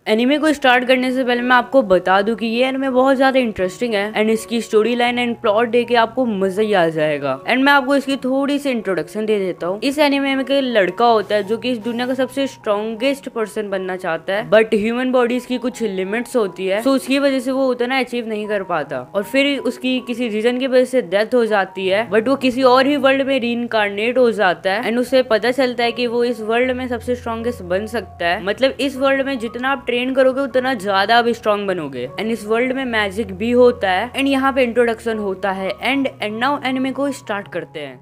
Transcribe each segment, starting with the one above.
Anime को start करने से पहले मैं आपको बता दूं कि ये एनिमे बहुत ज्यादा इंटरेस्टिंग है एंड इसकी स्टोरी लाइन एंड प्लॉट देख के आपको मजा ही आ जाएगा। एंड मैं आपको इसकी थोड़ी सी इंट्रोडक्शन दे देता हूँ। इस एनिमे में एक लड़का होता है जो कि इस दुनिया का सबसे स्ट्रॉन्गेस्ट पर्सन बनना चाहता है, बट ह्यूमन बॉडीज की कुछ लिमिट्स होती है, तो उसकी वजह से वो उतना अचीव नहीं कर पाता और फिर उसकी किसी रीजन की वजह से डेथ हो जाती है, बट वो किसी और ही वर्ल्ड में रीइंकार्नेट हो जाता है एंड उसे पता चलता है कि वो इस वर्ल्ड में सबसे स्ट्रॉन्गेस्ट बन सकता है। मतलब इस वर्ल्ड में जितना आप ट्रेन करोगे उतना ज्यादा आप स्ट्रॉन्ग बनोगे एंड इस वर्ल्ड में मैजिक भी होता है। एंड यहाँ पे इंट्रोडक्शन होता है एंड नाउ एनिमे को स्टार्ट करते हैं।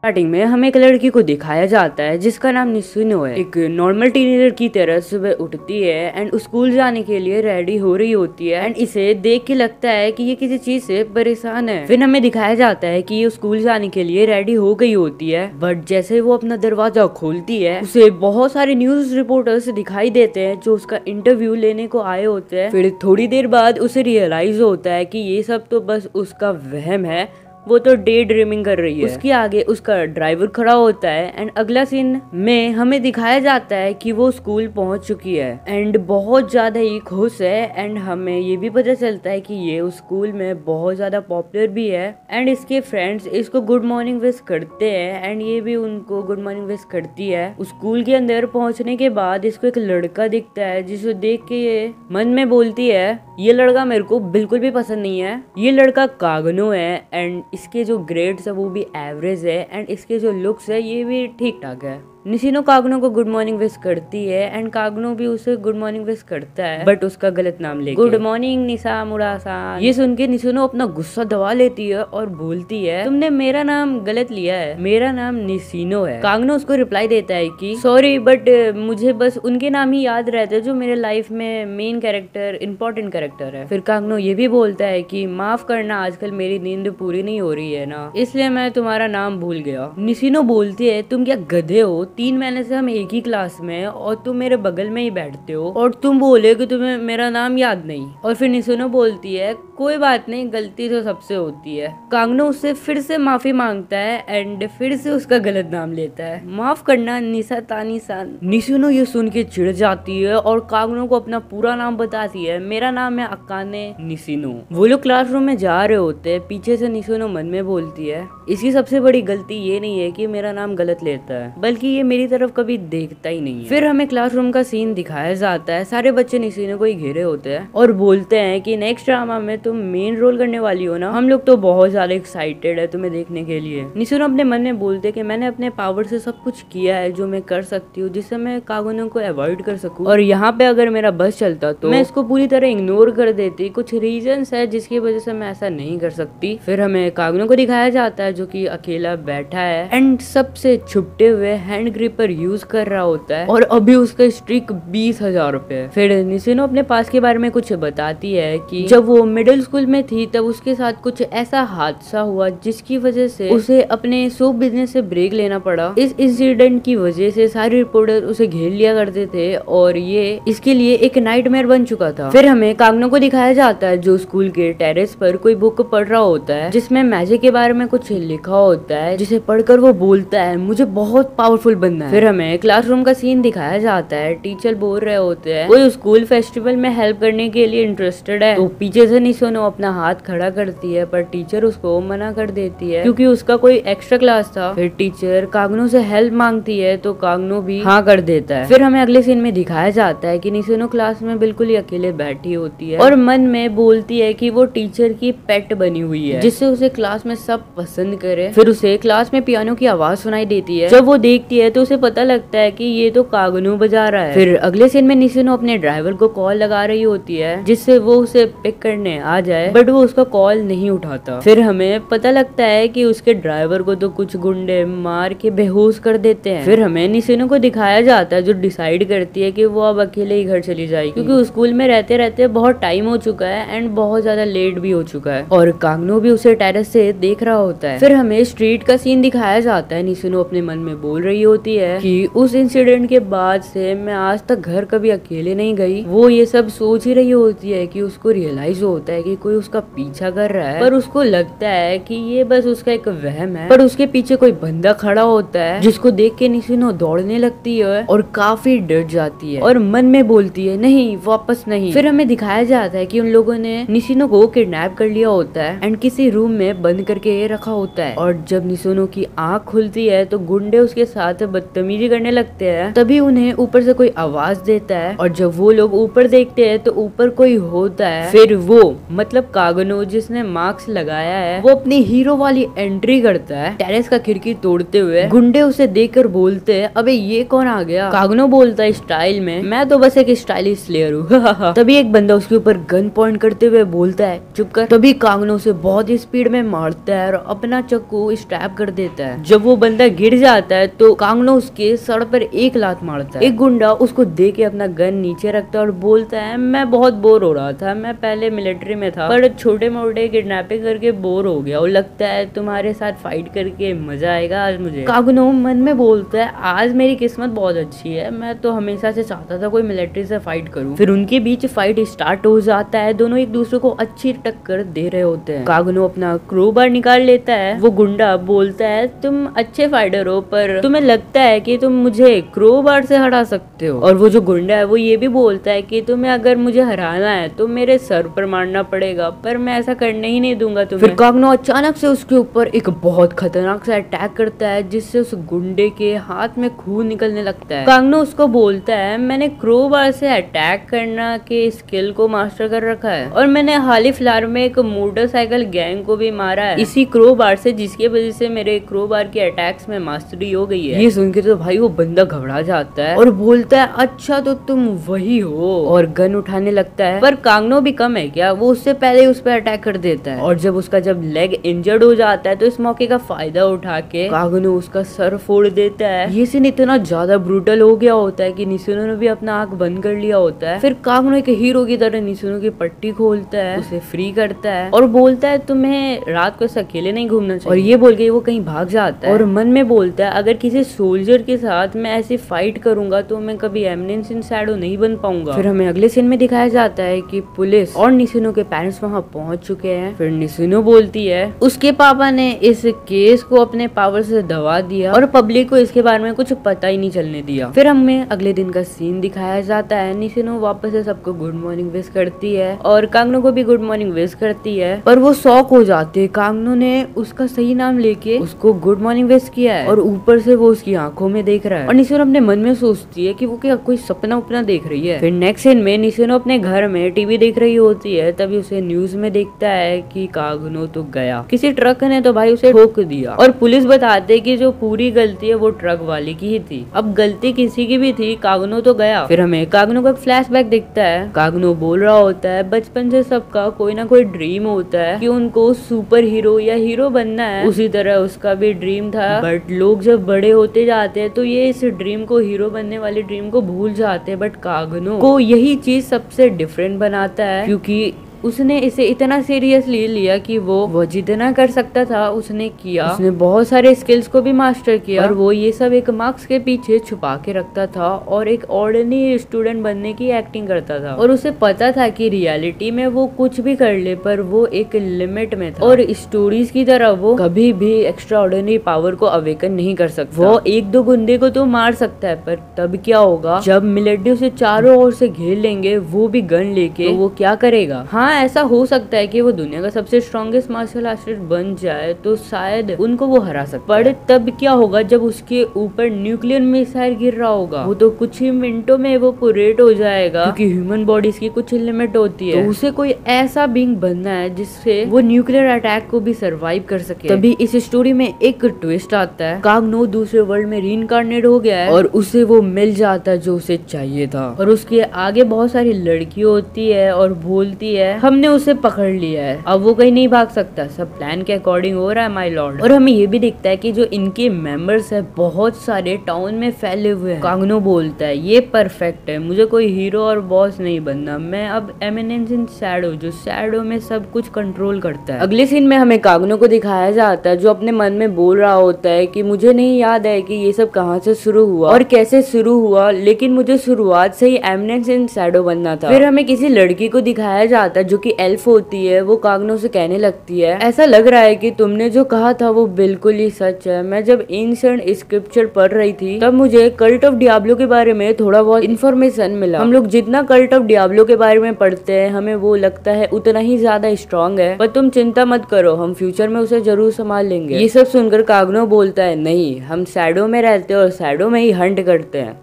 स्टार्टिंग में हमें एक लड़की को दिखाया जाता है जिसका नाम निसुनो है। एक नॉर्मल टीनेजर की तरह सुबह उठती है एंड स्कूल जाने के लिए रेडी हो रही होती है एंड इसे देख के लगता है कि ये किसी चीज से परेशान है। फिर हमें दिखाया जाता है कि ये स्कूल जाने के लिए रेडी हो गई होती है, बट जैसे वो अपना दरवाजा खोलती है उसे बहुत सारे न्यूज रिपोर्टर्स दिखाई देते हैं जो उसका इंटरव्यू लेने को आए होते हैं। फिर थोड़ी देर बाद उसे रियलाइज होता है कि ये सब तो बस उसका वहम है, वो तो डे ड्रीमिंग कर रही है। उसके आगे उसका ड्राइवर खड़ा होता है एंड अगला सीन में हमें दिखाया जाता है कि वो स्कूल पहुंच चुकी है एंड बहुत ज्यादा ही खुश है एंड हमें ये भी पता चलता है कि ये उस स्कूल में बहुत ज्यादा पॉपुलर भी है एंड इसके फ्रेंड्स इसको गुड मॉर्निंग विश करते हैं एंड ये भी उनको गुड मॉर्निंग विश करती है। स्कूल के अंदर पहुंचने के बाद इसको एक लड़का दिखता है जिसे देख के ये मन में बोलती है ये लड़का मेरे को बिल्कुल भी पसंद नहीं है। ये लड़का कागनो है एंड इसके जो ग्रेड्स है वो भी एवरेज है एंड इसके जो लुक्स है ये भी ठीक ठाक है। निशिनो कागनो को गुड मॉर्निंग विश करती है एंड कागनो भी उसे गुड मॉर्निंग विश करता है, बट उसका गलत नाम लेके। गुड मॉर्निंग निशा मुरासा। ये सुन के निशिनो अपना गुस्सा दबा लेती है और बोलती है तुमने मेरा नाम गलत लिया है, मेरा नाम निशिनो है। कागनो उसको रिप्लाई देता है कि सॉरी बट मुझे बस उनके नाम ही याद रहते हैं जो मेरे लाइफ में मेन कैरेक्टर इंपॉर्टेंट कैरेक्टर है। फिर कागनो ये भी बोलता है कि माफ करना आजकल मेरी नींद पूरी नहीं हो रही है ना, इसलिए मैं तुम्हारा नाम भूल गया। निशिनो बोलती है तुम क्या गधे हो, 3 महीने से हम एक ही क्लास में और तुम मेरे बगल में ही बैठते हो और तुम बोले कि तुम्हें मेरा नाम याद नहीं। और फिर निसुनो बोलती है कोई बात नहीं, गलती तो सबसे होती है। कागनो उससे फिर से माफी मांगता है एंड फिर से उसका गलत नाम लेता है। माफ करना निशा तानी सान। निसुनो ये सुन के चिढ़ जाती है और कागनो को अपना पूरा नाम बताती है, मेरा नाम है अकाने निशिनो। वो लोग क्लासरूम में जा रहे होते हैं, पीछे से निसुनो मन में बोलती है इसकी सबसे बड़ी गलती ये नहीं है कि मेरा नाम गलत लेता है, बल्कि ये मेरी तरफ कभी देखता ही नहीं है। फिर हमें क्लासरूम का सीन दिखाया जाता है। सारे बच्चे निशिनो को ही घेरे होते हैं और बोलते हैं कि नेक्स्ट ड्रामा में तुम मेन रोल करने वाली हो ना, हम लोग तो बहुत ज्यादा एक्साइटेड है तुम्हें देखने के लिए। निशिनो अपने मन में बोलते कि मैंने अपने पावर से सब कुछ किया है जो मैं कर सकती हूँ जिससे मैं कागुनो को अवॉइड कर सकूं, और यहाँ पे अगर मेरा बस चलता तो मैं इसको पूरी तरह इग्नोर कर देती। कुछ रीजंस है जिसकी वजह से मैं ऐसा नहीं कर सकती। फिर हमें कागुनो को दिखाया जाता है जो कि अकेला बैठा है एंड सबसे छुपते हुए हैंड ग्रिपर यूज कर रहा होता है और अभी उसका स्ट्रिक 20,000 रुपए। फिर निशिनो अपने पास के बारे में कुछ बताती है कि जब वो मिडिल स्कूल में थी तब उसके साथ कुछ ऐसा हादसा हुआ जिसकी वजह से उसे अपने शो बिजनेस से ब्रेक लेना पड़ा। इस इंसिडेंट की वजह से सारे रिपोर्टर उसे घेर लिया करते थे और ये इसके लिए एक नाइटमेयर बन चुका था। फिर हमें कागनो को दिखाया जाता है जो स्कूल के टेरेस पर कोई बुक पढ़ रहा होता है जिसमें मैजिक के बारे में कुछ लिखा होता है, जिसे पढ़कर वो बोलता है मुझे बहुत पावरफुल बनना है। फिर हमें क्लासरूम का सीन दिखाया जाता है। टीचर बोल रहे होते हैं कोई स्कूल फेस्टिवल में हेल्प करने के लिए इंटरेस्टेड है, तो पीछे से निशिनो अपना हाथ खड़ा करती है पर टीचर उसको मना कर देती है क्योंकि उसका कोई एक्स्ट्रा क्लास था। फिर टीचर कागनो से हेल्प मांगती है तो कागनो भी हाँ कर देता है। फिर हमें अगले सीन में दिखाया जाता है कि निशिनो क्लास में बिल्कुल ही अकेले बैठी होती है और मन में बोलती है कि वो टीचर की पेट बनी हुई है जिससे उसे क्लास में सब पसंद करे। फिर उसे क्लास में पियानो की आवाज सुनाई देती है। जब वो देखती है तो उसे पता लगता है कि ये तो कागनो बजा रहा है। फिर अगले सीन में निशिनो अपने ड्राइवर को कॉल लगा रही होती है जिससे वो उसे पिक करने आ जाए, बट वो उसका कॉल नहीं उठाता। फिर हमें पता लगता है कि उसके ड्राइवर को तो कुछ गुंडे मार के बेहोश कर देते हैं। फिर हमें निशिनो को दिखाया जाता है जो डिसाइड करती है कि वो अब अकेले ही घर चली जाएगी क्योंकि स्कूल में रहते रहते बहुत टाइम हो चुका है एंड बहुत ज्यादा लेट भी हो चुका है और कागनो भी उसे टेरेस से देख रहा होता है। फिर हमें स्ट्रीट का सीन दिखाया जाता है। निशिनो अपने मन में बोल रही होती होती है कि उस इंसिडेंट के बाद से मैं आज तक घर कभी अकेले नहीं गई। वो ये सब सोच ही रही होती है कि उसको रियलाइज होता है कि कोई उसका पीछा कर रहा है, पर उसको लगता है कि ये बस उसका एक वहम है। पर उसके पीछे कोई बंदा खड़ा होता है जिसको देख के निशिनो दौड़ने लगती है और काफी डर जाती है और मन में बोलती है नहीं, वापस नहीं। फिर हमें दिखाया जाता है कि उन लोगों ने निशिनो को किडनैप कर लिया होता है एंड किसी रूम में बंद करके रखा होता है। और जब निशिनो की आंख खुलती है तो गुंडे उसके साथ बदतमीजी करने लगते हैं। तभी उन्हें ऊपर से कोई आवाज देता है और जब वो लोग ऊपर देखते हैं तो ऊपर कोई होता है। फिर वो मतलब कागनो जिसने मास्क लगाया है वो अपनी हीरो वाली एंट्री करता है टेरेस का खिड़की तोड़ते हुए। गुंडे उसे देखकर बोलते हैं अबे ये कौन आ गया। कागनो बोलता है स्टाइल में मैं तो बस एक स्टाइलिश स्लेयर हूँ। तभी एक बंदा उसके ऊपर गन पॉइंट करते हुए बोलता है चुप कर। तभी कागनो उसे बहुत ही स्पीड में मारता है और अपना चाकू स्टैब कर देता है। जब वो बंदा गिर जाता है तो कागनो उसके सर पर एक लात मारता है। एक गुंडा उसको दे के अपना गन नीचे रखता है और बोलता है मैं बहुत बोर हो रहा था, मैं पहले मिलिट्री में था पर छोटे मोटे किडनैपिंग करके बोर हो गया और लगता है तुम्हारे साथ फाइट करके मजा आएगा आज मुझे। कागनो मन में बोलता है आज मेरी किस्मत बहुत अच्छी है, मैं तो हमेशा से चाहता था कोई मिलिट्री से फाइट करूं। फिर उनके बीच फाइट स्टार्ट हो जाता है, दोनों एक दूसरे को अच्छी टक्कर दे रहे होते हैं। कागनो अपना क्रोबार निकाल लेता है। वो गुंडा बोलता है तुम अच्छे फाइटर हो पर तुम्हें लगता है कि तुम मुझे क्रोबार से हरा सकते हो। और वो जो गुंडा है वो ये भी बोलता है कि तुम्हें अगर मुझे हराना है तो मेरे सर पर मारना पड़ेगा, पर मैं ऐसा करने ही नहीं दूंगा तुम्हें। फिर कागनो अचानक से उसके ऊपर एक बहुत खतरनाक सा अटैक करता है जिससे उस गुंडे के हाथ में खून निकलने लगता है। कागनो उसको बोलता है मैंने क्रोबार से अटैक करना के स्किल को मास्टर कर रखा है और मैंने हाल ही फिलहाल में एक मोटरसाइकिल गैंग को भी मारा है इसी क्रोबार से, जिसकी वजह से मेरे क्रोबार के अटैक्स में मास्टरी हो गई है। ये सुन के तो भाई वो बंदा घबरा जाता है और बोलता है अच्छा तो तुम वही हो, और गन उठाने लगता है। पर कागनो भी कम है क्या, वो उससे पहले उस पर अटैक कर देता है। और जब उसका लेग इंजर्ड हो जाता है तो इस मौके का फायदा उठा के कागनो उसका सर फोड़ देता है। ये सीन इतना ज्यादा ब्रूटल हो गया होता है कि निशिनो ने भी अपना आंख बंद कर लिया होता है। फिर कागनो एक हीरो की तरह निशिनो की पट्टी खोलता है, उसे फ्री करता है और बोलता है तुम्हें रात को अकेले नहीं घूमना चाहिए। और ये बोल के वो कहीं भाग जाता है और मन में बोलता है अगर किसी सोल्जर के साथ मैं ऐसी फाइट करूंगा तो मैं कभी एमिनेंस इन शैडो नहीं बन पाऊंगा। फिर हमें अगले सीन में दिखाया जाता है कि पुलिस और निशिनो के पेरेंट्स वहाँ पहुंच चुके हैं। फिर निशिनो बोलती है उसके पापा ने इस केस को अपने पावर से दबा दिया और पब्लिक को इसके बारे में कुछ पता ही नहीं चलने दिया। फिर हमें अगले दिन का सीन दिखाया जाता है। निशिनो वापस से सबको गुड मॉर्निंग विश करती है और कागनो को भी गुड मॉर्निंग विश करती है, पर वो शॉक हो जाते हैं। कागनो ने उसका सही नाम लेके उसको गुड मॉर्निंग विश किया है और ऊपर से वो उसकी आंखों में देख रहा है। और निशिनो अपने मन में सोचती है कि वो क्या कोई सपना उपना देख रही है। फिर नेक्स्ट सीन में निशिनो अपने घर में टीवी देख रही होती है, तभी उसे न्यूज में देखता है कि कागनो तो गया, किसी ट्रक ने तो भाई उसे ठोक दिया। और पुलिस बताते कि जो पूरी गलती है वो ट्रक वाले की ही थी, अब गलती किसी की भी थी, कागनो तो गया। फिर हमें कागनो का फ्लैशबैक दिखता है। कागनो बोल रहा होता है बचपन से सबका कोई ना कोई ड्रीम होता है कि उनको सुपर हीरो या हीरो बनना है, उसी तरह उसका भी ड्रीम था। बट लोग जब बड़े होते जाते हैं तो ये इस ड्रीम को, हीरो बनने वाले ड्रीम को भूल जाते हैं। बट कागनो को यही चीज सबसे डिफरेंट बनाता है क्योंकि उसने इसे इतना सीरियसली लिया कि वो जितना कर सकता था उसने किया। उसने बहुत सारे स्किल्स को भी मास्टर किया और वो ये सब एक मार्क्स के पीछे छुपा के रखता था और एक ऑर्डिनरी स्टूडेंट बनने की एक्टिंग करता था। और उसे पता था कि रियलिटी में वो कुछ भी कर ले पर वो एक लिमिट में था और स्टोरीज की तरह वो कभी भी एक्स्ट्रा ऑर्डिनरी पावर को अवेकन नहीं कर सकता। वो एक दो गुंडे को तो मार सकता है पर तब क्या होगा जब मिलिट्री उसे चारों ओर से घेर लेंगे, वो भी गन लेके, तो वो क्या करेगा। हाँ ऐसा हो सकता है कि वो दुनिया का सबसे स्ट्रॉन्गेस्ट मार्शल आर्टिस्ट बन जाए तो शायद उनको वो हरा सकता है। पर तब क्या होगा जब उसके ऊपर न्यूक्लियर मिसाइल गिर रहा होगा, वो तो कुछ ही मिनटों में इवोपोरेट हो जाएगा क्योंकि ह्यूमन बॉडीज की कुछ लिमिट होती है। तो उसे कोई ऐसा बीइंग बनना है जिससे वो न्यूक्लियर अटैक को भी सर्वाइव कर सके। तभी इस स्टोरी में एक ट्विस्ट आता है। कागनो दूसरे वर्ल्ड में रीइंकार्नेट हो गया है और उसे वो मिल जाता है जो उसे चाहिए था। और उसके आगे बहुत सारी लड़की होती है और बोलती है हमने उसे पकड़ लिया है, अब वो कहीं नहीं भाग सकता, सब प्लान के अकॉर्डिंग हो रहा है माय लॉर्ड। और हमें ये भी दिखता है कि जो इनके मेंबर्स है बहुत सारे टाउन में फैले हुए हैं। कांगनो बोलता है ये परफेक्ट है, मुझे कोई हीरो और बॉस नहीं बनना, मैं अब एमिनेंस इन शैडो, जो शैडो में सब कुछ कंट्रोल करता है। अगले सीन में हमें कांगनो को दिखाया जाता है जो अपने मन में बोल रहा होता है कि मुझे नहीं याद है कि ये सब कहाँ से शुरू हुआ और कैसे शुरू हुआ, लेकिन मुझे शुरुआत से ही एमिनेंस इन शैडो बनना था। फिर हमें किसी लड़की को दिखाया जाता है जो कि एल्फ होती है, वो कांगनो से कहने लगती है ऐसा लग रहा है कि तुमने जो कहा था वो बिल्कुल ही सच है। मैं जब एंशिएंट स्क्रिप्चर पढ़ रही थी तब मुझे कल्ट ऑफ डियाब्लो के बारे में थोड़ा बहुत इन्फॉर्मेशन मिला। हम लोग जितना कल्ट ऑफ डियाब्लो के बारे में पढ़ते हैं हमें वो लगता है उतना ही ज्यादा स्ट्रांग है, पर तुम चिंता मत करो, हम फ्यूचर में उसे जरूर संभाल लेंगे। ये सब सुनकर कांगनो बोलता है नहीं, हम शैडो में रहते हैं और शैडो में ही हंट करते हैं।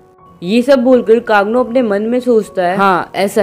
ये सब बोलकर कांगनो अपने मन में सोचता है हाँ ऐसा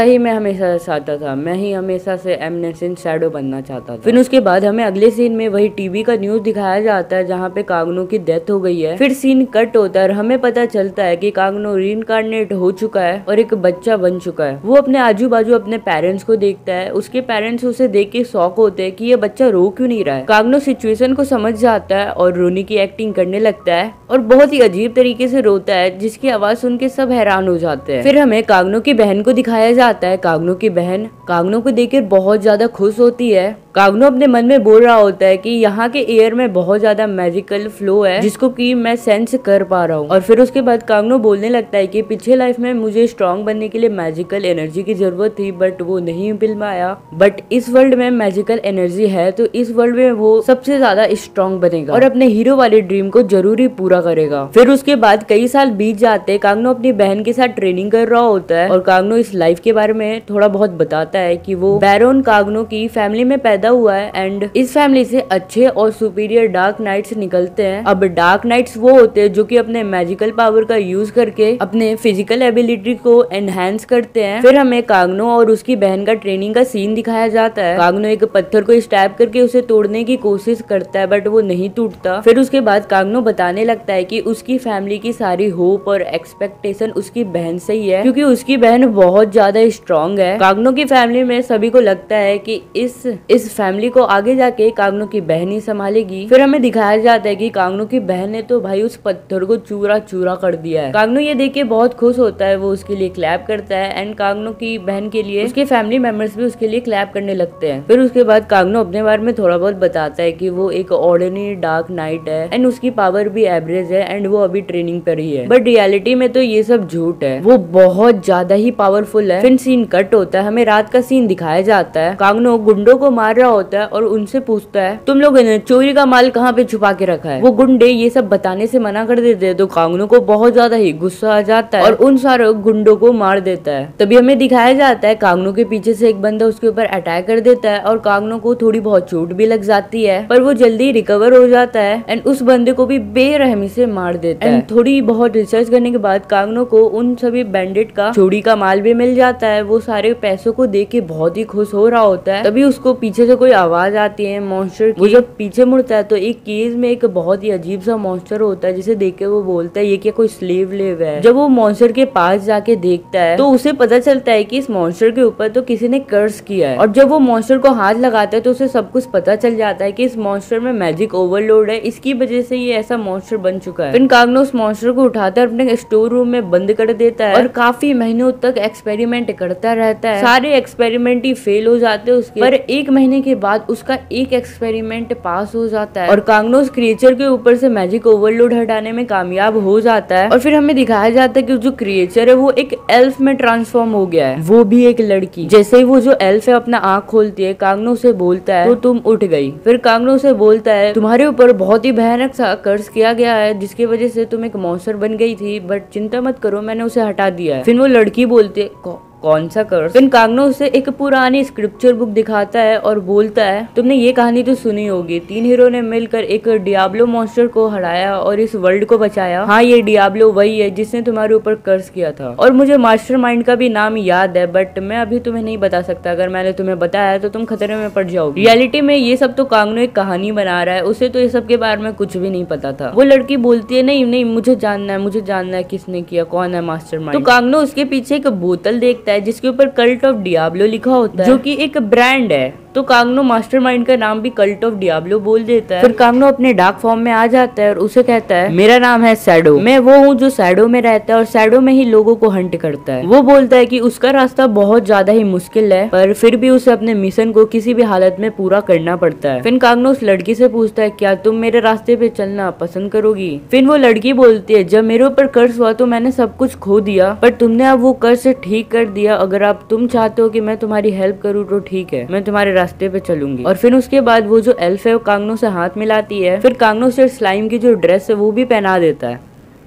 ही मैं हमेशा चाहता था, मैं ही हमेशा से एमिनेंस इन शैडो बनना चाहता था। फिर उसके बाद हमें अगले सीन में वही टीवी का न्यूज दिखाया जाता है जहाँ पे कांगनो की डेथ हो गई है। फिर सीन कट होता है और हमें पता चलता है कि कांगनो रीइंकार्नेट हो चुका है और एक बच्चा बन चुका है। वो अपने आजू बाजू अपने पेरेंट्स को देखता है, उसके पेरेंट्स उसे देख के शॉक होते हैं कि ये बच्चा रो क्यों नहीं रहा है। कांगनो सिचुएशन को समझ जाता है और रोनी की एक्टिंग करने लगता है और बहुत ही अजीब तरीके से रोता है जिसकी आवाज सुन के सब हैरान हो जाते हैं। फिर हमें कांगनो की बहन को दिखाया जाता है। कांगनो की बहन कांगनो को देखकर बहुत ज्यादा खुश होती है। कांगनो अपने मन में बोल रहा होता है कि यहाँ के एयर में बहुत ज्यादा मैजिकल फ्लो है जिसको कि मैं सेंस कर पा रहा हूँ। और फिर उसके बाद कांगनो बोलने लगता है कि पिछले लाइफ में मुझे स्ट्रॉन्ग बनने के लिए मैजिकल एनर्जी की जरूरत थी बट वो नहीं मिल पाया, बट इस वर्ल्ड में मैजिकल एनर्जी है तो इस वर्ल्ड में वो सबसे ज्यादा स्ट्रॉन्ग बनेगा और अपने हीरो वाले ड्रीम को जरूर ही पूरा करेगा। फिर उसके बाद कई साल बीत जाते, कांगनो अपनी बहन के साथ ट्रेनिंग कर रहा होता है और कांगनो इस लाइफ के बारे में थोड़ा बहुत बताता है कि वो बैरोन कांगनो की फैमिली में पैदा हुआ है एंड इस फैमिली से अच्छे और सुपीरियर डार्क नाइट्स निकलते हैं। अब डार्क नाइट्स वो होते हैं जो कि अपने मैजिकल पावर का यूज करके अपने फिजिकल एबिलिटी को एनहांस करते हैं। फिर हमें कांगनो और उसकी बहन का ट्रेनिंग का सीन दिखाया जाता है। कांगनो एक पत्थर को स्टैब करके उसे तोड़ने की कोशिश करता है बट वो नहीं टूटता। फिर उसके बाद कांगनो बताने लगता है कि उसकी फैमिली की सारी होप और एक्सपेक्टेशन उसकी बहन से ही है क्योंकि उसकी बहन बहुत ज्यादा स्ट्रॉन्ग है। कांगनो की फैमिली में सभी को लगता है कि इस फैमिली को आगे जाके कांगनो की बहन ही संभालेगी। फिर हमें दिखाया जाता है कि कांगनो की बहन ने तो भाई उस पत्थर को चूरा चूरा कर दिया है। कांगनो ये देख के बहुत खुश होता है, वो उसके लिए क्लैप करता है एंड कांगनो की बहन के लिए उसके फैमिली मेंबर्स भी उसके लिए क्लैप करने लगते हैं। फिर उसके बाद कांगनो अपने बारे में थोड़ा बहुत बताता है कि वो एक ऑर्डिनरी डार्क नाइट है एंड उसकी पावर भी एवरेज है एंड वो अभी ट्रेनिंग पर ही है, बट रियलिटी में तो ये सब झूठ है, वो बहुत ज्यादा ही पावरफुल है। फिर सीन कट होता है, हमें रात का सीन दिखाया जाता है। कांगनो गुंडों को मार रहा होता है और उनसे पूछता है तुम लोगों ने चोरी का माल कहाँ पे छुपा के रखा है। वो गुंडे ये सब बताने से मना कर देते हैं तो कांगनो को बहुत ज्यादा ही गुस्सा आ जाता है और उन सारे गुंडों को मार देता है। तभी हमें दिखाया जाता है कांगनो के पीछे से एक बंदा उसके ऊपर अटैक कर देता है और कांगनो को थोड़ी बहुत चोट भी लग जाती है पर वो जल्दी रिकवर हो जाता है एंड उस बंदे को भी बेरहमी से मार देता है। थोड़ी बहुत रिसर्च करने के बाद कांगनो को उन सभी बैंडिट का चोरी का माल भी मिल जाता है। वो सारे पैसों को देख के बहुत ही खुश हो रहा होता है। तभी उसको पीछे से कोई आवाज आती है मॉन्स्टर की। वो जब पीछे मुड़ता है तो एक केज में एक बहुत ही अजीब सा मॉन्स्टर होता है जिसे देख के वो बोलता है ये क्या कोई स्लेव लेव है। जब वो मॉन्स्टर के पास जाके देखता है तो उसे पता चलता है कि इस मॉन्स्टर के ऊपर तो किसी ने कर्स किया है और जब वो मॉन्स्टर को हाथ लगाता है तो उसे सब कुछ पता चल जाता है कि इस मॉन्स्टर में मैजिक ओवरलोड है, इसकी वजह से ये ऐसा मॉन्स्टर बन चुका है। फिर कांगनो उस मॉन्स्टर को उठाकर अपने स्टोर रूम में बंद कर देता है और काफी महीनों तक एक्सपेरिमेंट करता रहता है। सारे एक्सपेरिमेंट ही फेल हो जाते हैं उसके, पर एक महीने के बाद उसका एक एक्सपेरिमेंट पास हो जाता है और कांगनो उस क्रिएचर के ऊपर से मैजिक ओवरलोड हटाने में कामयाब हो जाता है। और फिर हमें दिखाया जाता है कि जो क्रिएचर है वो एक एल्फ में ट्रांसफॉर्म हो गया है, वो भी एक लड़की। जैसे ही वो जो एल्फ है अपना आँख खोलती है कांगनो से बोलता है तो तुम उठ गई। फिर कांगनो से बोलता है तुम्हारे ऊपर बहुत ही भयानक सा कर्ज किया गया है जिसकी वजह से तुम एक मॉन्स्टर बन गई थी, बट चिंता मत करो मैंने उसे हटा दिया है। फिर वो लड़की बोलती है कौन सा कर्ज। फिर कांगनो उसे एक पुरानी स्क्रिप्चर बुक दिखाता है और बोलता है तुमने ये कहानी तो सुनी होगी, 3 हीरो ने मिलकर एक डियाब्लो मॉन्स्टर को हराया और इस वर्ल्ड को बचाया। हाँ ये डियाब्लो वही है जिसने तुम्हारे ऊपर कर्ज किया था और मुझे मास्टरमाइंड का भी नाम याद है बट मैं अभी तुम्हें नहीं बता सकता, अगर मैंने तुम्हें बताया तो तुम खतरे में पड़ जाओगे। रियलिटी में ये सब तो कांगनो एक कहानी बना रहा है, उसे तो ये सब के बारे में कुछ भी नहीं पता था। वो लड़की बोलती है नहीं मुझे जानना है किसने किया, कौन है मास्टरमाइंड। तो कांगनो उसके पीछे एक बोतल देखता देखता है जिसके ऊपर कल्ट ऑफ डियाब्लो लिखा होता है, जो कि एक ब्रांड है। तो कांगनो मास्टरमाइंड का नाम भी कल्ट ऑफ डियाब्लो बोल देता है। फिर कांगनो अपने डार्क फॉर्म में आ जाता है और उसे कहता है मेरा नाम है शैडो, मैं वो हूँ जो शैडो में रहता है और शैडो में ही लोगों को हंट करता है। वो बोलता है कि उसका रास्ता बहुत ज्यादा ही मुश्किल है, पर फिर भी उसे अपने मिशन को किसी भी हालत में पूरा करना पड़ता है। फिर कांगनो उस लड़की से पूछता है क्या तुम मेरे रास्ते पे चलना पसंद करोगी। फिर वो लड़की बोलती है जब मेरे ऊपर कर्ज हुआ तो मैंने सब कुछ खो दिया, पर तुमने अब वो कर्ज ठीक कर दिया। अगर आप तुम चाहते हो कि मैं तुम्हारी हेल्प करूँ तो ठीक है, मैं तुम्हारे रास्ते पे चलूंगी। और फिर उसके बाद वो जो एल्फ है वो कांगनो से हाथ मिलाती है। फिर कांगनो से स्लाइम की जो ड्रेस है वो भी पहना देता है।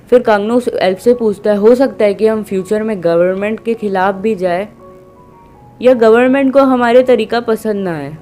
फिर कांगनो उस एल्फ से पूछता है हो सकता है कि हम फ्यूचर में गवर्नमेंट के खिलाफ भी जाए या गवर्नमेंट को हमारे तरीका पसंद ना आए,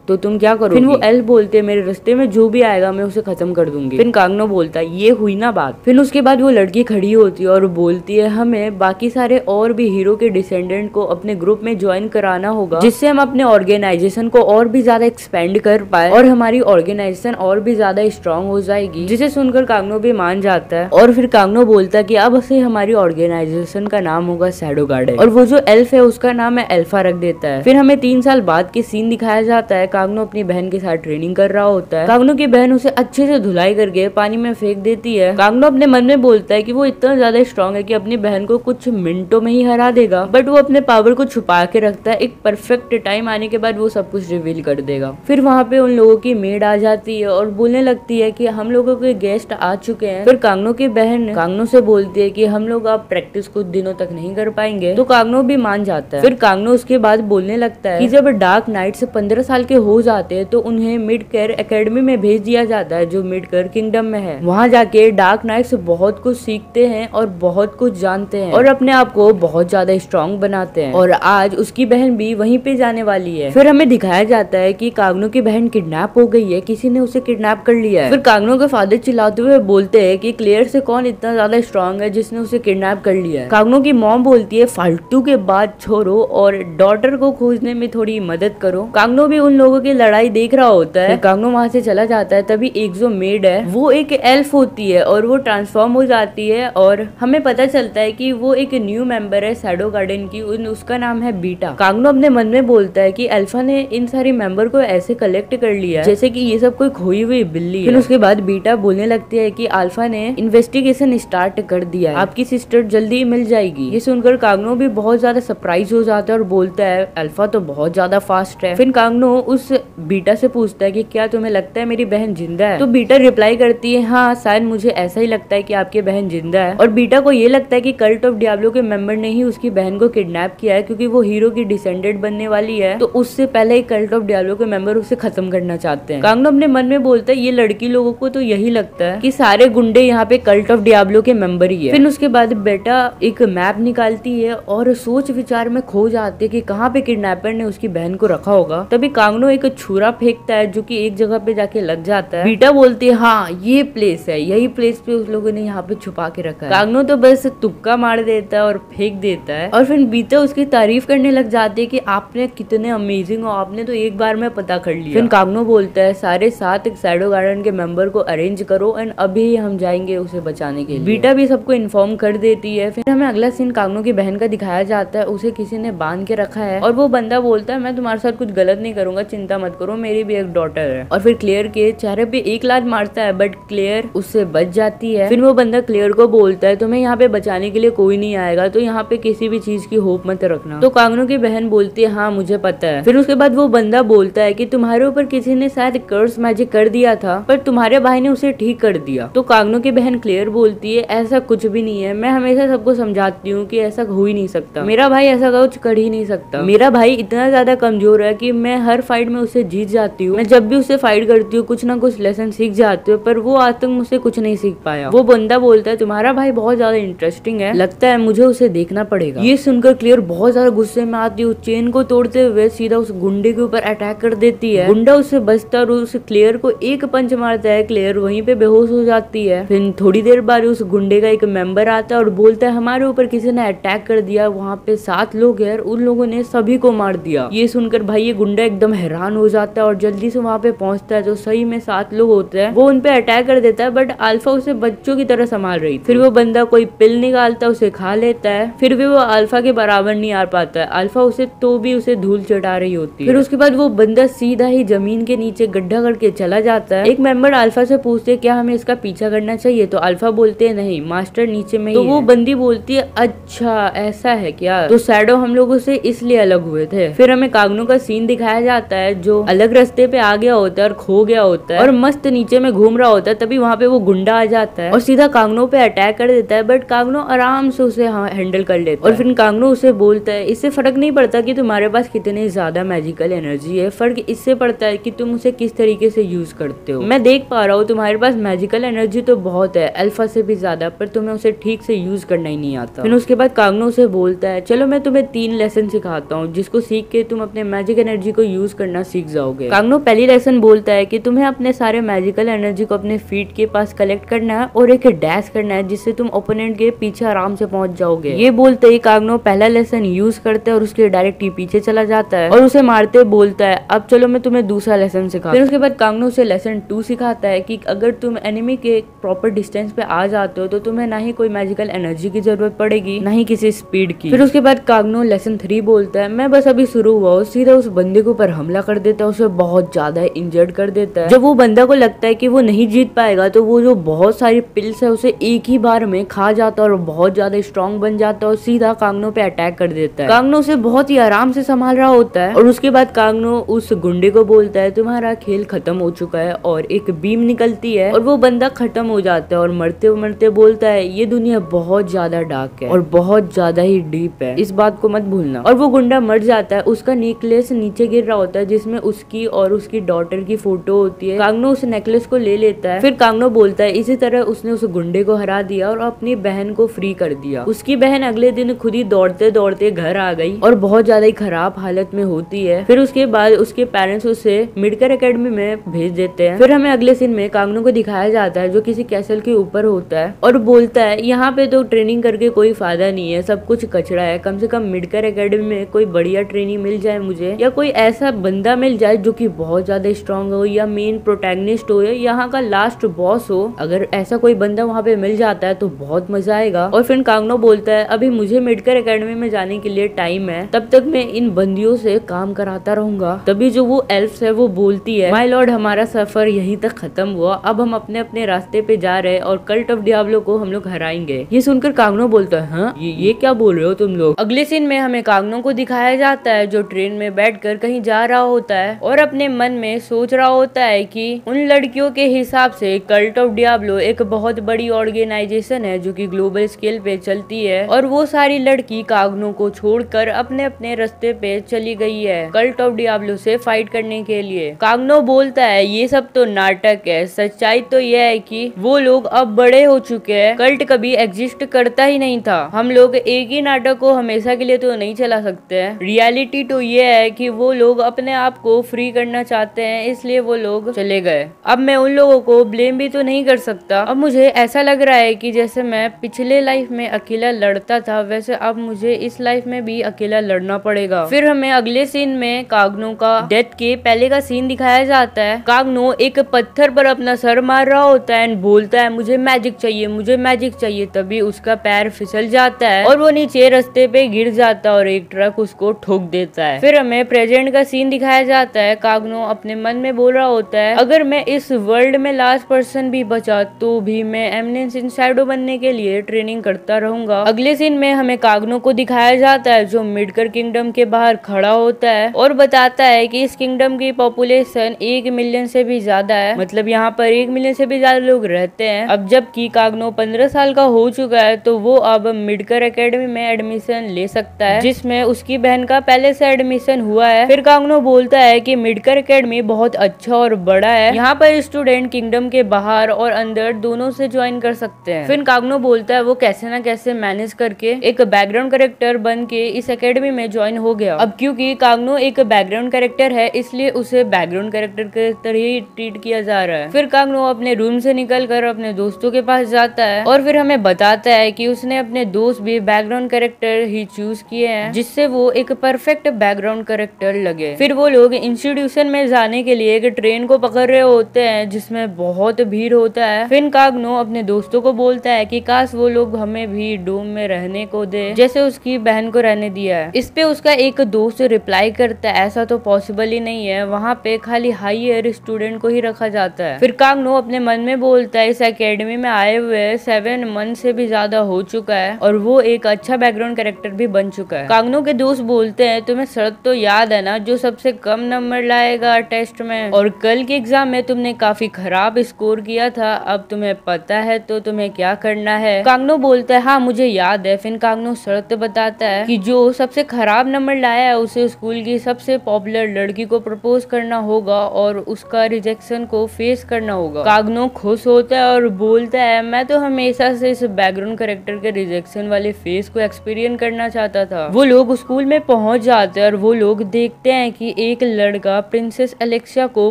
तो तुम क्या करोगे। फिर वो एल्फ बोलते हैं मेरे रास्ते में जो भी आएगा मैं उसे खत्म कर दूंगी। फिर कांगनो बोलता है ये हुई ना बात। फिर उसके बाद वो लड़की खड़ी होती है और बोलती है हमें बाकी सारे और भी हीरो के डिसेंडेंट को अपने ग्रुप में ज्वाइन कराना होगा, जिससे हम अपने ऑर्गेनाइजेशन को और भी ज्यादा एक्सपेंड कर पाए और हमारी ऑर्गेनाइजेशन और भी ज्यादा स्ट्रांग हो जाएगी। जिसे सुनकर कांगनो भी मान जाता है और फिर कांगनो बोलता है कि अब से हमारी ऑर्गेनाइजेशन का नाम होगा शैडो गार्डन और वो जो एल्फ है उसका नाम है अल्फा रख देता है। फिर हमें 3 साल बाद के सीन दिखाया जाता है। कांगनो अपनी बहन के साथ ट्रेनिंग कर रहा होता है। कांगनो की बहन उसे अच्छे से धुलाई करके पानी में फेंक देती है। कांगनो अपने मन में बोलता है कि वो इतना ज्यादा स्ट्रांग है कि अपनी बहन को कुछ मिनटों में ही हरा देगा, बट वो अपने पावर को छुपा के रखता है। एक परफेक्ट टाइम आने के बाद वो सब कुछ रिवील कर देगा। फिर वहाँ पे उन लोगों की मेड आ जाती है और बोलने लगती है कि हम लोगों के गेस्ट आ चुके हैं। फिर कांगनो की बहन कांगनो से बोलती है कि हम लोग अब प्रैक्टिस कुछ दिनों तक नहीं कर पाएंगे, तो कांगनो भी मान जाता है। फिर कांगनो उसके बाद बोलने लगता है कि जब डार्क नाइट से 15 साल के हो जाते हैं तो उन्हें मिड केयर एकेडमी में भेज दिया जाता है जो मिड केयर किंगडम में है। वहाँ जाके डार्क नाइट से बहुत कुछ सीखते हैं और बहुत कुछ जानते हैं और अपने आप को बहुत ज्यादा स्ट्रांग बनाते हैं। और आज उसकी बहन भी वहीं पे जाने वाली है। फिर हमें दिखाया जाता है कि कांगनो की बहन किडनैप हो गई है, किसी ने उसे किडनैप कर लिया है। फिर कांगनो के फादर चिल्लाते हुए बोलते हैं कि क्लेयर से कौन इतना ज्यादा स्ट्रांग है जिसने उसे किडनैप कर लिया है। कांगनो की मॉम बोलती है फालतू के बात छोड़ो और डॉटर को खोजने में थोड़ी मदद करो। कांगनो भी उन लोगों की लड़ाई देख रहा होता है। कांगनो वहाँ से चला जाता है। तभी एक जो मेड है वो एक एल्फ होती है और वो ट्रांसफॉर्म हो जाती है और हमें पता चलता है कि वो एक न्यू मेंबर है शैडो गार्डन की, उसका नाम है बीटा। कांगनो अपने मन में बोलता है कि अल्फा ने इन सारे मेंबर को ऐसे कलेक्ट कर लिया है जैसे कि ये सब कोई खोई हुई बिल्ली। फिर उसके बाद बीटा बोलने लगती है कि अल्फा ने इन्वेस्टिगेशन स्टार्ट कर दिया है, आपकी सिस्टर जल्दी मिल जाएगी। ये सुनकर कांगनो भी बहुत ज्यादा सरप्राइज हो जाता है और बोलता है अल्फा तो बहुत ज्यादा फास्ट है। फिर कांगनो उस बीटा से पूछता है कि क्या तुम्हें लगता है मेरी बहन जिंदा है। तो बीटा रिप्लाई करती है हाँ शायद मुझे ऐसा ही लगता है कि आपकी बहन जिंदा है। और बीटा को ये लगता है कि कल्ट ऑफ डियाब्लो के मेंबर ने ही उसकी बहन को किडनैप किया है क्योंकि वो हीरो की डिसेंडेंट बनने वाली है, तो उससे पहले ही कल्ट ऑफ डियाब्लो के मेंबर उसे खत्म करना चाहते हैं। कांगनो अपने मन में बोलता है ये लड़की लोगों को तो यही लगता है कि सारे गुंडे यहाँ पे कल्ट ऑफ डियाब्लो के मेंबर ही है। फिर उसके बाद बेटा एक मैप निकालती है और सोच विचार में खो जाते है कि कहाँ पे किडनैपर ने उसकी बहन को रखा होगा। तभी कांगनो एक छुरा फेंकता है जो कि एक जगह पे जाके लग जाता है। बीटा बोलती है हाँ ये प्लेस है, यही प्लेस पे उस लोगों ने यहाँ पे छुपा के रखा है। कांगनो तो बस तुक्का मार देता है और फेंक देता है और फिर बीटा उसकी तारीफ करने लग जाती है कि आपने कितने अमेजिंग हो, आपने तो एक बार में पता कर लिया। फिर कांगनो बोलता है सारे 7 शैडो गार्डन के मेंबर को अरेंज करो एंड अभी हम जाएंगे उसे बचाने के लिए। बीटा भी सबको इन्फॉर्म कर देती है। फिर हमें अगला सीन कांगनो की बहन का दिखाया जाता है, उसे किसी ने बांध के रखा है और वो बंदा बोलता है मैं तुम्हारे साथ कुछ गलत नहीं करूंगा, चिंता मत करो, मेरी भी एक डॉटर है। और फिर क्लेयर के चेहरे पे एक लात मारता है बट क्लेयर उससे बच जाती है। फिर वो बंदा क्लेयर को बोलता है तुम्हें यहाँ पे बचाने के लिए कोई नहीं आएगा, तो यहाँ पे किसी भी चीज की होप मत रखना। तो कांगनो की बहन बोलती है हाँ मुझे पता है। फिर उसके बाद वो बंदा बोलता है कि तुम्हारे ऊपर किसी ने शायद कर्स मैजिक कर दिया था पर तुम्हारे भाई ने उसे ठीक कर दिया। तो कांगनो की बहन क्लेयर बोलती है ऐसा कुछ भी नहीं है, मैं हमेशा सबको समझाती हूँ कि ऐसा हो ही नहीं सकता, मेरा भाई ऐसा कुछ कर ही नहीं सकता, मेरा भाई इतना ज्यादा कमजोर है कि मैं हर फाइट में उसे जीत जाती हूँ, मैं जब भी उसे फाइट करती हूँ कुछ ना कुछ लेसन सीख जाती हूँ, पर वो आज तक मुझसे कुछ नहीं सीख पाया। वो बंदा बोलता है तुम्हारा भाई बहुत ज्यादा इंटरेस्टिंग है, लगता है मुझे उसे देखना पड़ेगा। ये सुनकर क्लियर बहुत ज्यादा गुस्से में आती है, चेन को तोड़ते हुए सीधा उस गुंडे के ऊपर अटैक कर देती है। गुंडा उससे बचता और उस क्लियर को एक पंच मारता है, क्लियर वहीं पे बेहोश हो जाती है। फिर थोड़ी देर बाद उस गुंडे का एक मेंबर आता है और बोलता है हमारे ऊपर किसी ने अटैक कर दिया, वहाँ पे 7 लोग हैं, उन लोगों ने सभी को मार दिया। ये सुनकर भाई ये गुंडा एकदम हैरान हो जाता है और जल्दी से वहाँ पे पहुंचता है। जो सही में 7 लोग होते हैं वो उनपे अटैक कर देता है, बट अल्फा उसे बच्चों की तरह संभाल रही थी। फिर वो बंदा कोई पिल निकालता है, उसे खा लेता है, फिर भी वो अल्फा के बराबर नहीं आ पाता है। अल्फा उसे तो भी उसे धूल चटा रही होती है। फिर उसके बाद वो बंदा सीधा ही जमीन के नीचे गड्ढा करके चला जाता है। एक मेंबर अल्फा से पूछते हैं क्या हमें इसका पीछा करना चाहिए, तो अल्फा बोलते हैं नहीं, मास्टर नीचे में ही है। तो वो बंदी बोलती है अच्छा ऐसा है क्या, तो शैडो हम लोगों से इसलिए अलग हुए थे। फिर हमें कागनो का सीन दिखाया जाता है जो अलग रास्ते पे आ गया होता है और खो गया होता है और मस्त नीचे में घूम रहा होता है। तभी वहाँ पे वो गुंडा आ जाता है और सीधा कागनो पे अटैक कर देता है, बट कागनो आराम से उसे हैंडल कर लेता है। और फिर कागनो उसे बोलता है इससे फर्क नहीं पड़ता कि तुम्हारे पास कितनी ज्यादा मैजिकल एनर्जी है, फर्क इससे पड़ता है कि तुम उसे किस तरीके से यूज करते हो। मैं देख पा रहा हूँ तुम्हारे पास मैजिकल एनर्जी तो बहुत है, अल्फा से भी ज्यादा, पर तुम्हें उसे ठीक से यूज करना ही नहीं आता। फिर उसके बाद कागनो उसे बोलता है चलो मैं तुम्हें 3 लेसन सिखाता हूँ जिसको सीख के तुम अपने मैजिक एनर्जी को यूज करना सीख जाओगे। कागनो पहली लेसन बोलता है कि तुम्हें अपने सारे मैजिकल एनर्जी को अपने फीट के पास कलेक्ट करना है और एक डैश करना है जिससे तुम ओपोनेंट के पीछे आराम से पहुंच जाओगे। ये बोलते ही कागनो पहला लेसन यूज करता है और उसके डायरेक्ट ही पीछे चला जाता है और उसे मारते बोलता है अब चलो मैं तुम्हें दूसरा लेसन सिखा। फिर उसके बाद कागनो उसे लेसन 2 सिखाता है कि अगर तुम एनिमी के प्रॉपर डिस्टेंस पे आ जाते हो तो तुम्हें ना ही कोई मैजिकल एनर्जी की जरूरत पड़ेगी ना ही किसी स्पीड की। फिर उसके बाद कागनो लेसन 3 बोलता है मैं बस अभी शुरू हुआ हूँ, सीधा उस बंदे के ऊपर हमला कर देता है, उसे बहुत ज्यादा इंजर्ड कर देता है। जब वो बंदा को लगता है कि वो नहीं जीत पाएगा तो वो जो बहुत सारी पिल्स है उसे एक ही बार में खा जाता है और बहुत ज्यादा स्ट्रॉन्ग बन जाता है और सीधा कागनो पे अटैक कर देता है। कागनो उसे बहुत ही आराम से संभाल रहा होता है और उसके बाद कागनो उस गुंडे को बोलता है तुम्हारा खेल खत्म हो चुका है और एक बीम निकलती है और वो बंदा खत्म हो जाता है और मरते मरते बोलता है ये दुनिया बहुत ज्यादा डार्क है और बहुत ज्यादा ही डीप है, इस बात को मत भूलना। और वो गुंडा मर जाता है, उसका नेकलेस नीचे गिर रहा होता है जिसमें उसकी और उसकी डॉटर की फोटो होती है। कागनो उस नेकलेस को ले लेता है। फिर कागनो बोलता है इसी तरह उसने उस गुंडे को हरा दिया और अपनी बहन को फ्री कर दिया। उसकी बहन अगले दिन खुद ही दौड़ते दौड़ते घर आ गई और बहुत ज्यादा ही खराब हालत में होती है। फिर उसके बाद उसके पेरेंट्स उसे मिडकर एकेडमी में भेज देते हैं। फिर हमें अगले सीन में कागनो को दिखाया जाता है जो किसी कैसल के ऊपर होता है और बोलता है यहाँ पे तो ट्रेनिंग करके कोई फायदा नहीं है, सब कुछ कचरा है, कम से कम मिडकर एकेडमी में कोई बढ़िया ट्रेनिंग मिल जाए मुझे या कोई ऐसा बंदा मिल जाए जो कि बहुत ज्यादा स्ट्रांग हो या मेन प्रोटैगनिस्ट हो या यहाँ का लास्ट बॉस हो। अगर ऐसा कोई बंदा वहाँ पे मिल जाता है तो बहुत मजा आएगा। और फिर कागनो बोलता है अभी मुझे मिडकर एकेडमी में जाने के लिए टाइम है, तब तक मैं इन बंदियों से काम कराता रहूंगा। तभी जो वो एल्फ्स है वो बोलती है माय लॉर्ड हमारा सफर यहीं तक खत्म हुआ, अब हम अपने अपने रास्ते पे जा रहे हैं और कल्ट ऑफ डियाब्लो को हम लोग हराएंगे। ये सुनकर कागनो बोलता है हाँ ये क्या बोल रहे हो तुम लोग। अगले सीन में हमें कागनो को दिखाया जाता है जो ट्रेन में बैठकर कहीं जा रहा होता है और अपने मन में सोच रहा होता है कि उन लड़कियों के हिसाब से कल्ट ऑफ डियाब्लो एक बहुत बड़ी ऑर्गेनाइजेशन है जो कि ग्लोबल स्केल पे चलती है और वो सारी लड़की कागनो को छोड़कर अपने अपने रास्ते पे चली गई है कल्ट ऑफ डियाब्लो से फाइट करने के लिए। कागनो बोलता है ये सब तो नाटक है, सच्चाई तो यह है कि वो लोग अब बड़े हो चुके हैं, कल्ट कभी एग्जिस्ट करता ही नहीं था। हम लोग एक ही नाटक को हमेशा के लिए तो नहीं चला सकते हैं। रियलिटी तो ये है कि वो लोग अपने आप को फ्री करना चाहते हैं इसलिए वो लोग चले गए। अब मैं उन लोगों को ब्लेम भी तो नहीं कर सकता। अब मुझे ऐसा लग रहा है कि जैसे मैं पिछले लाइफ में अकेला लड़ता था वैसे अब मुझे इस लाइफ में भी अकेला लड़ना पड़ेगा। फिर हमें अगले सीन में कागनो का डेथ के पहले का सीन दिखाया जाता है। कागनो एक पत्थर पर अपना सर मार रहा होता है एंड बोलता है मुझे मैजिक चाहिए, मुझे मैजिक चाहिए। तभी उसका पैर फिसल जाता है और वो नीचे रास्ते पे गिर जाता है और एक ट्रक उसको ठोक देता है। फिर हमें प्रेजेंट का सीन दिखाया जाता है। कागनो अपने मन में बोल रहा होता है अगर मैं इस वर्ल्ड में लास्ट पर्सन भी बचा तो भी मैं एमिनेंस इन शैडो बनने के लिए ट्रेनिंग करता रहूंगा। अगले सीन में हमें कागनो को दिखाया जाता है जो मिडकर किंगडम के बाहर खड़ा होता है और बताता है कि इस किंगडम की पॉपुलेशन 1 मिलियन से भी ज्यादा है, मतलब यहाँ पर 1 मिलियन से भी ज्यादा लोग रहते हैं। अब जबकि कागनो 15 साल का हो चुका है तो वो अब मिडकर एकेडमी में एडमिशन ले सकता है जिसमें उसकी बहन का पहले से एडमिशन हुआ है। फिर कागनो बोलता है कि मिडकर एकेडमी बहुत अच्छा और बड़ा है, यहाँ पर स्टूडेंट किंगडम के बाहर और अंदर दोनों से ज्वाइन कर सकते हैं। फिर कागनो बोलता है वो कैसे ना कैसे मैनेज करके एक बैकग्राउंड कैरेक्टर बन के इस एकेडमी में ज्वाइन हो गया। अब क्योंकि कागनो एक बैकग्राउंड कैरेक्टर है इसलिए उसे बैकग्राउंड कैरेक्टर के तरह ही ट्रीट किया जा रहा है। फिर कागनो अपने रूम से निकलकर अपने दोस्तों के पास जाता है और फिर हमें बताता है कि उसने अपने दोस्त भी बैकग्राउंड कैरेक्टर ही चूज किए हैं जिससे वो एक परफेक्ट बैकग्राउंड कैरेक्टर लगे। फिर वो वो लोग इंस्टीट्यूशन में जाने के लिए एक ट्रेन को पकड़ रहे होते हैं जिसमें बहुत भीड़ होता है। फिन कागनो अपने दोस्तों को बोलता है कि काश वो लोग हमें भी डोम में रहने को दे जैसे उसकी बहन को रहने दिया है। इस पे उसका एक दोस्त रिप्लाई करता है ऐसा तो पॉसिबल ही नहीं है, वहाँ पे खाली हायर स्टूडेंट को ही रखा जाता है। फिर कागनो अपने मन में बोलता है इस एकेडमी में आए हुए 7 मंथ से भी ज्यादा हो चुका है और वो एक अच्छा बैकग्राउंड कैरेक्टर भी बन चुका है। कागनो के दोस्त बोलते हैं तुम्हें शर्त तो याद है ना जो सबसे कम नंबर लाएगा टेस्ट में, और कल के एग्जाम में तुमने काफी खराब स्कोर किया था, अब तुम्हें पता है तो तुम्हें क्या करना है। कागनो बोलता है हाँ मुझे याद है। फिर कागनो शर्त बताता है कि जो सबसे खराब नंबर लाया है उसे स्कूल की सबसे पॉपुलर लड़की को प्रपोज करना होगा और उसका रिजेक्शन को फेस करना होगा। कागनो खुश होता है और बोलता है मैं तो हमेशा से इस बैकग्राउंड कैरेक्टर के रिजेक्शन वाले फेस को एक्सपीरियंस करना चाहता था। वो लोग स्कूल में पहुंच जाते हैं और वो लोग देखते हैं कि एक लड़का प्रिंसेस एलेक्सिया को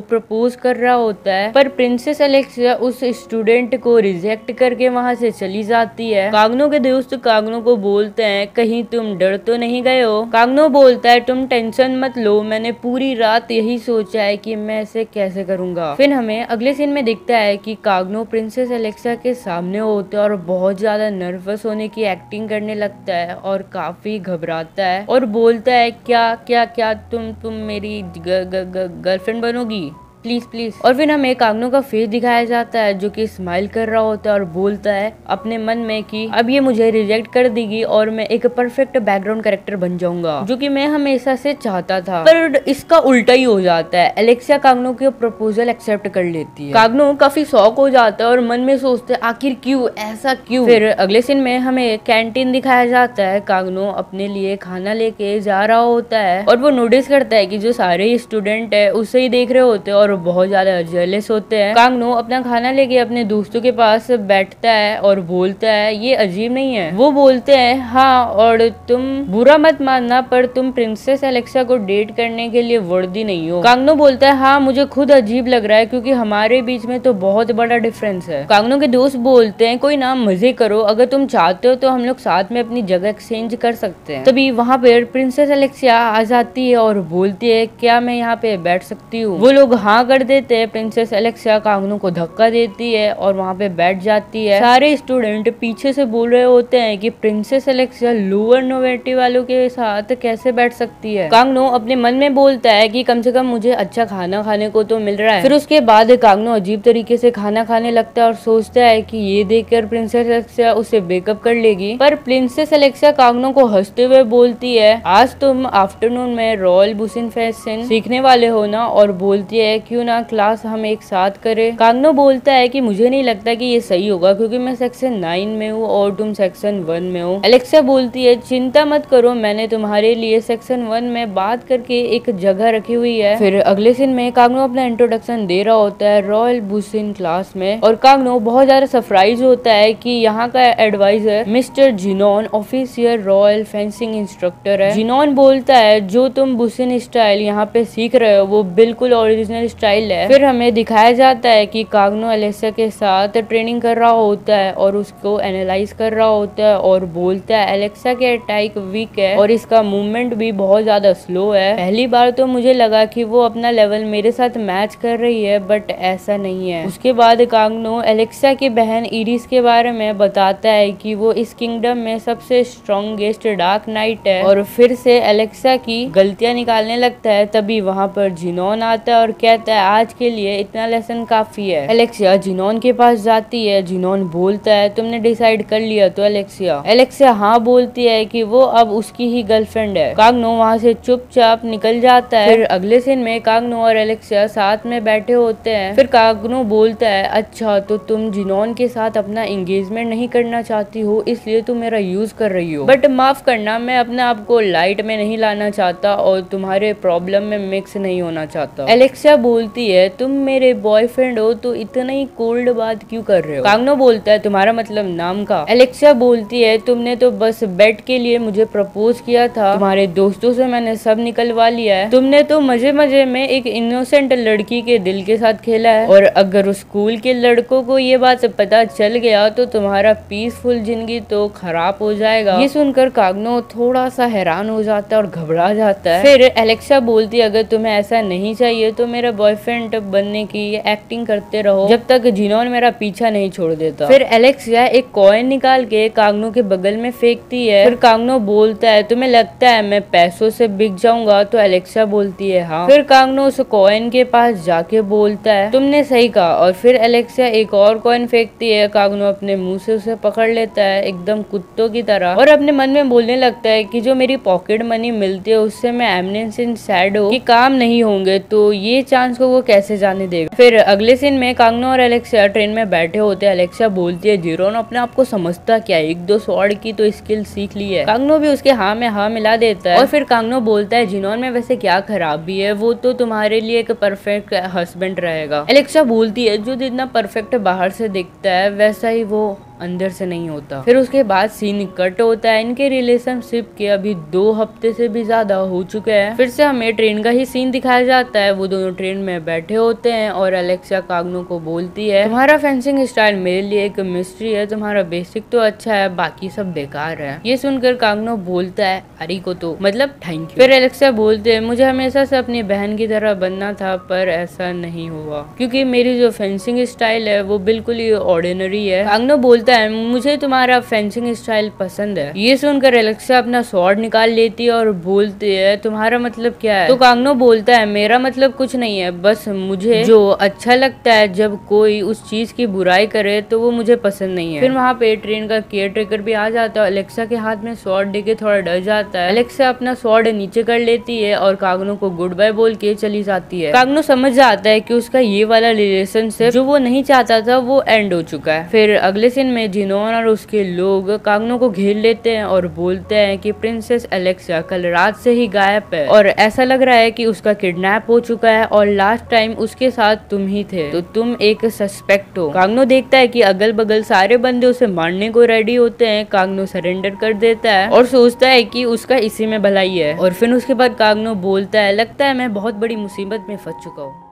प्रपोज कर रहा होता है, पर प्रिंसेस एलेक्सिया उस स्टूडेंट को रिजेक्ट करके वहाँ से चली जाती है। कागनो के दोस्त कागनो को बोलते हैं कहीं तुम डर तो नहीं गए हो। कागनो बोलता है तुम टेंशन मत लो, मैंने पूरी रात यही सोचा है कि मैं इसे कैसे करूंगा। फिर हमें अगले सीन में दिखता है कि कागनो प्रिंसेस एलेक्सिया के सामने होता है और बहुत ज्यादा नर्वस होने की एक्टिंग करने लगता है और काफी घबराता है और बोलता है क्या क्या क्या तुम मेरी गर्लफ्रेंड बनोगी प्लीज प्लीज। और फिर हमें कागनो का फेस दिखाया जाता है जो कि स्माइल कर रहा होता है और बोलता है अपने मन में कि अब ये मुझे रिजेक्ट कर देगी और मैं एक परफेक्ट बैकग्राउंड कैरेक्टर बन जाऊंगा जो कि मैं हमेशा से चाहता था। पर इसका उल्टा ही हो जाता है, एलेक्सिया कागनो के प्रपोजल एक्सेप्ट कर लेती है। कागनो काफी शॉक हो जाता है और मन में सोचता है आखिर क्यों, ऐसा क्यों। फिर अगले सीन में हमें कैंटीन दिखाया जाता है। कागनो अपने लिए खाना लेके जा रहा होता है और वो नोटिस करता है कि जो सारे स्टूडेंट है उसे ही देख रहे होते हैं और बहुत ज्यादा जेलस होते हैं। कागनो अपना खाना लेके अपने दोस्तों के पास बैठता है और बोलता है ये अजीब नहीं है। वो बोलते हैं हाँ और तुम बुरा मत मानना पर तुम प्रिंसेस एलेक्सिया को डेट करने के लिए वर्दी नहीं हो। कागनो बोलता है हाँ मुझे खुद अजीब लग रहा है क्योंकि हमारे बीच में तो बहुत बड़ा डिफरेंस है। कागनो के दोस्त बोलते हैं कोई ना मजे करो, अगर तुम चाहते हो तो हम लोग साथ में अपनी जगह एक्सचेंज कर सकते हैं। तभी वहाँ पर प्रिंसेस एलेक्सिया आ जाती है और बोलती है क्या मैं यहाँ पे बैठ सकती हूँ। वो लोग हाँ कर देते हैं। प्रिंसेस एलेक्सिया कागनो को धक्का देती है और वहाँ पे बैठ जाती है। सारे स्टूडेंट पीछे से बोल रहे होते हैं कि प्रिंसेस एलेक्सिया लोअर नोवेटी वालों के साथ कैसे बैठ सकती है। कागनो अपने मन में बोलता है कि कम से कम मुझे अच्छा खाना खाने को तो मिल रहा है। फिर उसके बाद कागनो अजीब तरीके से खाना खाने लगता है और सोचता है कि ये देखकर प्रिंसेस एलेक्सिया उसे बेकअप कर लेगी। पर प्रिंसेस एलेक्सिया कागनो को हंसते हुए बोलती है आज तुम आफ्टरनून में रॉयल बुसिन फैशन सीखने वाले हो ना, और बोलती है क्यों ना क्लास हम एक साथ करें। कागनो बोलता है कि मुझे नहीं लगता कि ये सही होगा क्योंकि मैं सेक्शन 9 में हूँ और तुम सेक्शन 1 में हो। एलेक्सिया बोलती है चिंता मत करो, मैंने तुम्हारे लिए सेक्शन 1 में बात करके एक जगह रखी हुई है। फिर अगले सीन में कागनो अपना इंट्रोडक्शन दे रहा होता है रॉयल बुसिन क्लास में और कागनो बहुत ज्यादा सरप्राइज होता है कि यहाँ का एडवाइजर मिस्टर जिनोन ऑफिशियल रॉयल फेंसिंग इंस्ट्रक्टर है। जिनोन बोलता है जो तुम बुसिन स्टाइल यहाँ पे सीख रहे हो वो बिल्कुल ओरिजिनल स्टाइल है। फिर हमें दिखाया जाता है कि कागनो एलेक्सिया के साथ ट्रेनिंग कर रहा होता है और उसको एनालाइज कर रहा होता है और बोलता है एलेक्सिया के अटैक वीक है और इसका मूवमेंट भी बहुत ज्यादा स्लो है। पहली बार तो मुझे लगा कि वो अपना लेवल मेरे साथ मैच कर रही है बट ऐसा नहीं है। उसके बाद कागनो एलेक्सिया की बहन इरिस के बारे में बताता है कि वो इस किंगडम में सबसे स्ट्रॉन्गेस्ट डार्क नाइट है और फिर से एलेक्सिया की गलतियां निकालने लगता है। तभी वहाँ पर जिनोन आता है और कहता है आज के लिए इतना लेसन काफी है। एलेक्सिया जिनोन के पास जाती है। जिनोन बोलता है तुमने डिसाइड कर लिया तो एलेक्सिया हाँ बोलती है कि वो अब उसकी ही गर्लफ्रेंड है। कागनो वहाँ से चुपचाप निकल जाता है। फिर अगले सीन में कागनो और एलेक्सिया साथ में बैठे होते हैं। फिर कागनो बोलता है अच्छा तो तुम जिनोन के साथ अपना एंगेजमेंट नहीं करना चाहती हो इसलिए तुम मेरा यूज कर रही हो, बट माफ करना मैं अपने आप को लाइट में नहीं लाना चाहता और तुम्हारे प्रॉब्लम में मिक्स नहीं होना चाहता। एलेक्सिया बोलती है तुम मेरे बॉयफ्रेंड हो तो इतना ही कोल्ड बात क्यों कर रहे हो। कांगनो बोलता है तुम्हारा मतलब नाम का। एलेक्सा बोलती है तुमने तो बस बेड के लिए मुझे प्रपोज किया था, तुम्हारे दोस्तों से मैंने सब निकलवा लिया है, तुमने तो मजे मजे में एक इनोसेंट लड़की के दिल के साथ खेला है, और अगर उस स्कूल के लड़कों को ये बात पता चल गया तो तुम्हारा पीसफुल जिंदगी तो खराब हो जाएगा। ये सुनकर कांगनो थोड़ा सा हैरान हो जाता है और घबरा जाता है। फिर एलेक्सा बोलती है अगर तुम्हें ऐसा नहीं चाहिए तो मेरा बॉयफ्रेंड बनने की एक्टिंग करते रहो जब तक जिनोन मेरा पीछा नहीं छोड़ देता। फिर एलेक्सा एक कॉइन निकाल के कांगनो के बगल में फेंकती है। फिर कांगनो बोलता है तुम्हें लगता है मैं पैसों से बिक जाऊंगा, तो एलेक्सा बोलती है हाँ। फिर कांगनो उस कॉइन के पास जाके बोलता है तुमने सही कहा, और फिर एलेक्सा एक और कॉइन फेंकती है। कांगनो अपने मुंह से उसे पकड़ लेता है एकदम कुत्तों की तरह, और अपने मन में बोलने लगता है कि जो मेरी पॉकेट मनी मिलती है उससे मैं एमनेंस इन सैडो कि काम नहीं होंगे, तो ये चांस को वो कैसे जाने देगा। फिर अगले सीन में कांगनो और एलेक्सा ट्रेन में बैठे होते हैं। एलेक्सा बोलती है जिरोन अपने आप को समझता क्या, एक दो स्वॉर्ड की तो स्किल सीख ली है। कांगनो भी उसके हाँ में हाँ मिला देता है, और फिर कांगनो बोलता है जिनोन में वैसे क्या खराबी है, वो तो तुम्हारे लिए एक परफेक्ट हस्बैंड रहेगा। एलेक्सा बोलती है जो जितना परफेक्ट बाहर से दिखता है वैसा ही वो अंदर से नहीं होता। फिर उसके बाद सीन कट होता है। इनके रिलेशनशिप के अभी 2 हफ्ते से भी ज्यादा हो चुके हैं। फिर से हमें ट्रेन का ही सीन दिखाया जाता है। वो दोनों ट्रेन में बैठे होते हैं और एलेक्सा कांगनो को बोलती है तुम्हारा फेंसिंग स्टाइल मेरे लिए एक मिस्ट्री है, तुम्हारा बेसिक तो अच्छा है बाकी सब बेकार है। ये सुनकर कांगनो बोलता है अरे को तो मतलब थैंक यू। फिर एलेक्सा बोलते हैं मुझे हमेशा से अपनी बहन की तरह बनना था पर ऐसा नहीं हुआ क्योंकि मेरी जो फेंसिंग स्टाइल है वो बिल्कुल ही ऑर्डिनरी है। कांगनो बोलता है मुझे तुम्हारा फेंसिंग स्टाइल पसंद है। ये सुनकर एलेक्सा अपना स्वॉर्ड निकाल लेती है और बोलती है तुम्हारा मतलब क्या है। तो कांगनो बोलता है मेरा मतलब कुछ नहीं है, बस मुझे जो अच्छा लगता है जब कोई उस चीज की बुराई करे तो वो मुझे पसंद नहीं है। फिर वहाँ पे ट्रेन का केयर टेकर भी आ जाता है। एलेक्सा के हाथ में स्वॉर्ड देके थोड़ा डर जाता है। एलेक्सा अपना स्वॉर्ड नीचे कर लेती है और कांगनो को गुड बाय बोल के चली जाती है। कांगनो समझ जाता है कि उसका ये वाला रिलेशनशिप जो वो नहीं चाहता था वो एंड हो चुका है। फिर अगले सीन में जिनोन और उसके लोग कांगनो को घेर लेते हैं और बोलते हैं कि प्रिंसेस एलेक्सा कल रात से ही गायब है और ऐसा लग रहा है कि उसका किडनैप हो चुका है और लास्ट टाइम उसके साथ तुम ही थे, तो तुम एक सस्पेक्ट हो। कांगनो देखता है कि अगल बगल सारे बंदे उसे मारने को रेडी होते हैं। कांगनो सरेंडर कर देता है और सोचता है कि उसका इसी में भलाई है। और फिर उसके बाद कांगनो बोलता है लगता है मैं बहुत बड़ी मुसीबत में फंस चुका हूँ।